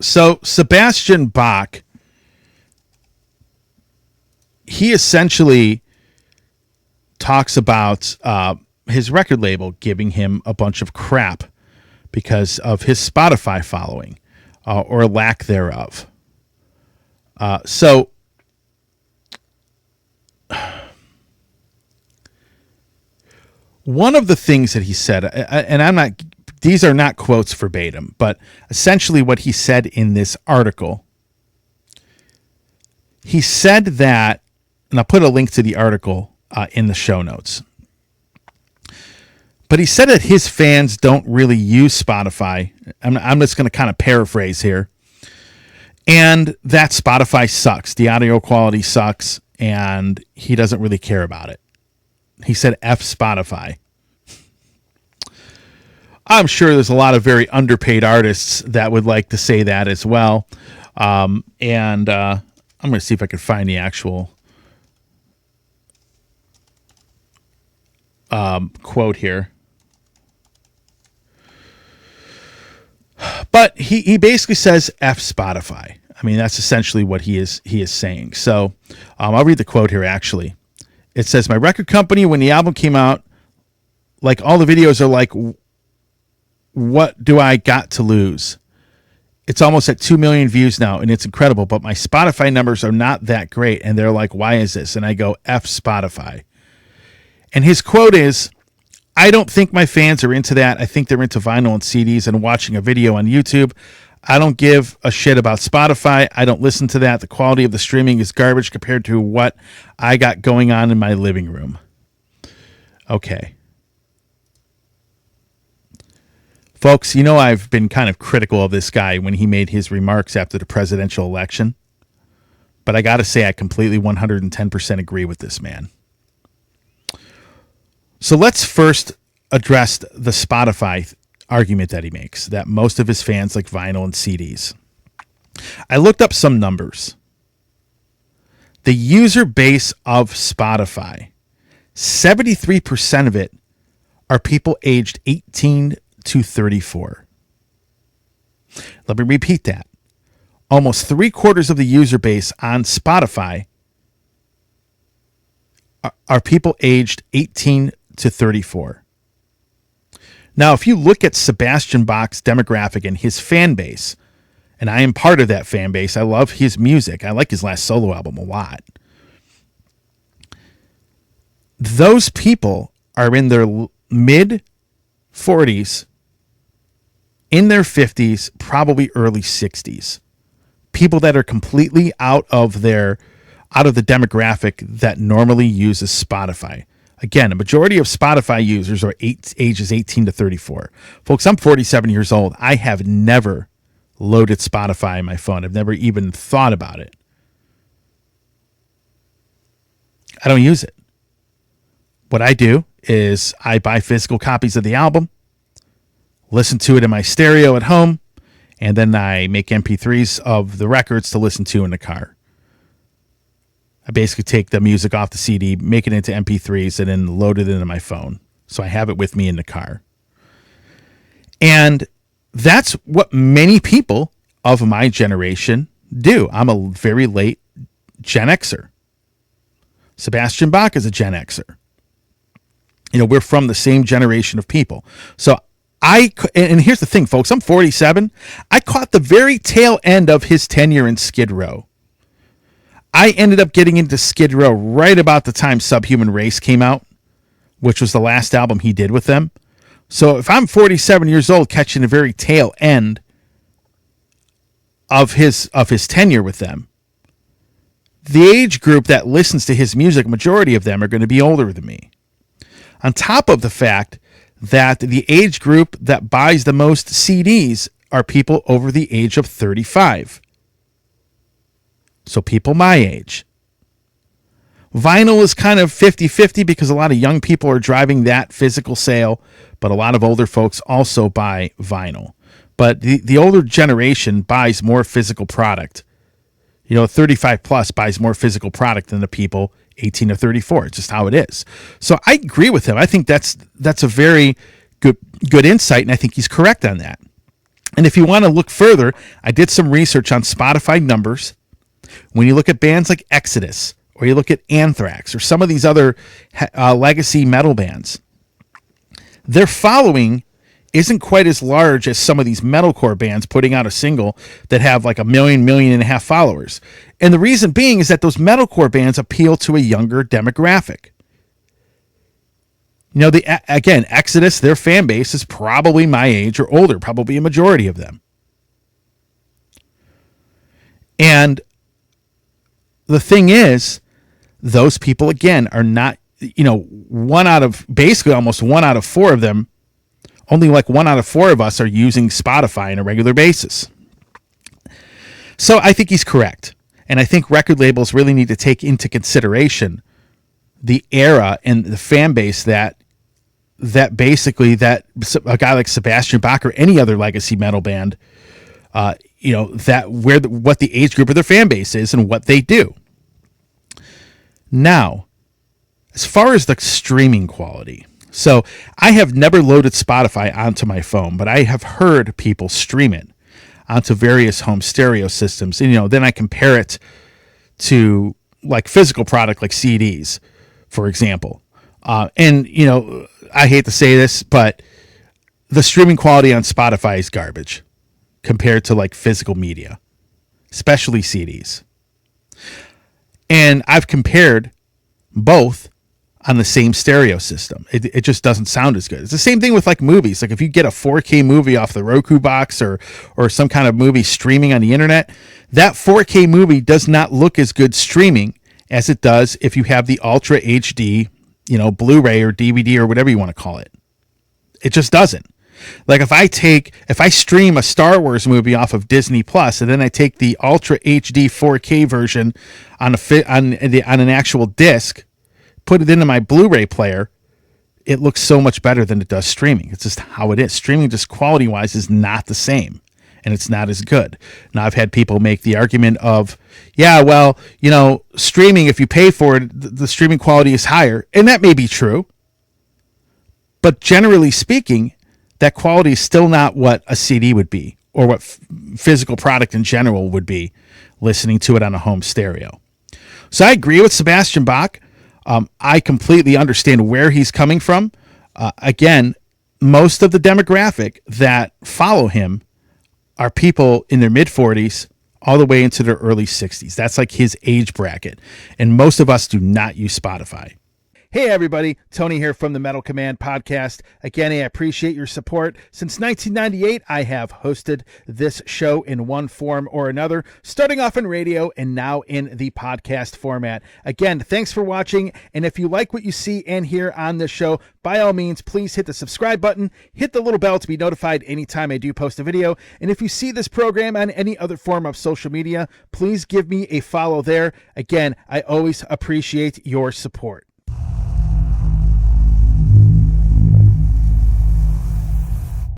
So Sebastian Bach, he essentially talks about his record label giving him a bunch of crap because of his Spotify following or lack thereof. So one of the things that he said, and these are not quotes verbatim, but essentially what he said in this article, he said that, and I'll put a link to the article in the show notes. But he said that his fans don't really use Spotify. I'm just going to kind of paraphrase here. And that Spotify sucks. The audio quality sucks, and he doesn't really care about it. He said F Spotify. I'm sure there's a lot of very underpaid artists that would like to say that as well. I'm going to see if I can find the actual quote here. But he basically says F Spotify. I mean, that's essentially what he is saying. So I'll read the quote here, actually. It says, my record company, when the album came out, like all the videos are like, what do I got to lose? It's almost at 2 million views now, and it's incredible. But my Spotify numbers are not that great. And they're like, why is this? And I go, F Spotify. And his quote is, I don't think my fans are into that. I think they're into vinyl and CDs and watching a video on YouTube. I don't give a shit about Spotify. I don't listen to that. The quality of the streaming is garbage compared to what I got going on in my living room. Okay. Folks, you know I've been kind of critical of this guy when he made his remarks after the presidential election. But I got to say I completely 110% agree with this man. So let's first address the Spotify argument that he makes, that most of his fans like vinyl and CDs. I looked up some numbers. The user base of Spotify, 73% of it are people aged 18 to 34. Let me repeat that. Almost 3/4 of the user base on Spotify are people aged 18 to 34. Now, if you look at Sebastian Bach's demographic and his fan base, and I am part of that fan base, I love his music. I like his last solo album a lot. Those people are in their mid 40s, in their 50s, probably early 60s. People that are completely out of the demographic that normally uses Spotify. Again, a majority of Spotify users are ages 18 to 34. Folks, I'm 47 years old. I have never loaded Spotify on my phone. I've never even thought about it. I don't use it. What I do is I buy physical copies of the album, listen to it in my stereo at home, and then I make MP3s of the records to listen to in the car. I basically take the music off the CD, make it into MP3s, and then load it into my phone. So I have it with me in the car. And that's what many people of my generation do. I'm a very late Gen Xer. Sebastian Bach is a Gen Xer. You know, we're from the same generation of people. So and here's the thing, folks, I'm 47. I caught the very tail end of his tenure in Skid Row. I ended up getting into Skid Row right about the time Subhuman Race came out, which was the last album he did with them. So if I'm 47 years old catching the very tail end of his tenure with them, the age group that listens to his music, majority of them are going to be older than me. On top of the fact that the age group that buys the most CDs are people over the age of 35. So people my age. Vinyl is kind of 50-50 because a lot of young people are driving that physical sale, but a lot of older folks also buy vinyl. But the older generation buys more physical product. You know, 35 plus buys more physical product than the people 18 to 34. It's just how it is. So I agree with him. I think that's a very good insight, and I think he's correct on that. And if you want to look further, I did some research on Spotify numbers. When you look at bands like Exodus, or you look at Anthrax, or some of these other legacy metal bands, their following isn't quite as large as some of these metalcore bands putting out a single that have like 1 million, 1.5 million followers. And the reason being is that those metalcore bands appeal to a younger demographic. You know, again, Exodus, their fan base is probably my age or older, probably a majority of them. And the thing is, those people, again, are not, almost 1 out of 4 of them, only like 1 out of 4 of us are using Spotify on a regular basis. So I think he's correct. And I think record labels really need to take into consideration the era and the fan base that a guy like Sebastian Bach or any other legacy metal band, what the age group of their fan base is and what they do. Now, as far as the streaming quality, so I have never loaded Spotify onto my phone, but I have heard people stream it onto various home stereo systems. And, then I compare it to like physical product like CDs, for example. I hate to say this, but the streaming quality on Spotify is garbage compared to like physical media, especially CDs. And I've compared both on the same stereo system. It just doesn't sound as good. It's the same thing with like movies. Like if you get a 4K movie off the Roku box or some kind of movie streaming on the internet, that 4K movie does not look as good streaming as it does if you have the Ultra HD, Blu-ray or DVD or whatever you want to call it. It just doesn't. Like if I stream a Star Wars movie off of Disney Plus and then I take the Ultra HD 4K version on an actual disc, put it into my Blu-ray player, it looks so much better than it does streaming. It's just how it is. Streaming, just quality-wise, is not the same, and it's not as good. Now, I've had people make the argument of, streaming, if you pay for it, the streaming quality is higher, and that may be true. But generally speaking, that quality is still not what a CD would be or what physical product in general would be listening to it on a home stereo. So I agree with Sebastian Bach. I completely understand where he's coming from. Again, most of the demographic that follow him are people in their mid-40s all the way into their early 60s. That's like his age bracket. And most of us do not use Spotify. Hey everybody, Tony here from the Metal Command podcast. Again, I appreciate your support. Since 1998, I have hosted this show in one form or another, starting off in radio and now in the podcast format. Again, thanks for watching. And if you like what you see and hear on this show, by all means, please hit the subscribe button, hit the little bell to be notified anytime I do post a video. And if you see this program on any other form of social media, please give me a follow there. Again, I always appreciate your support.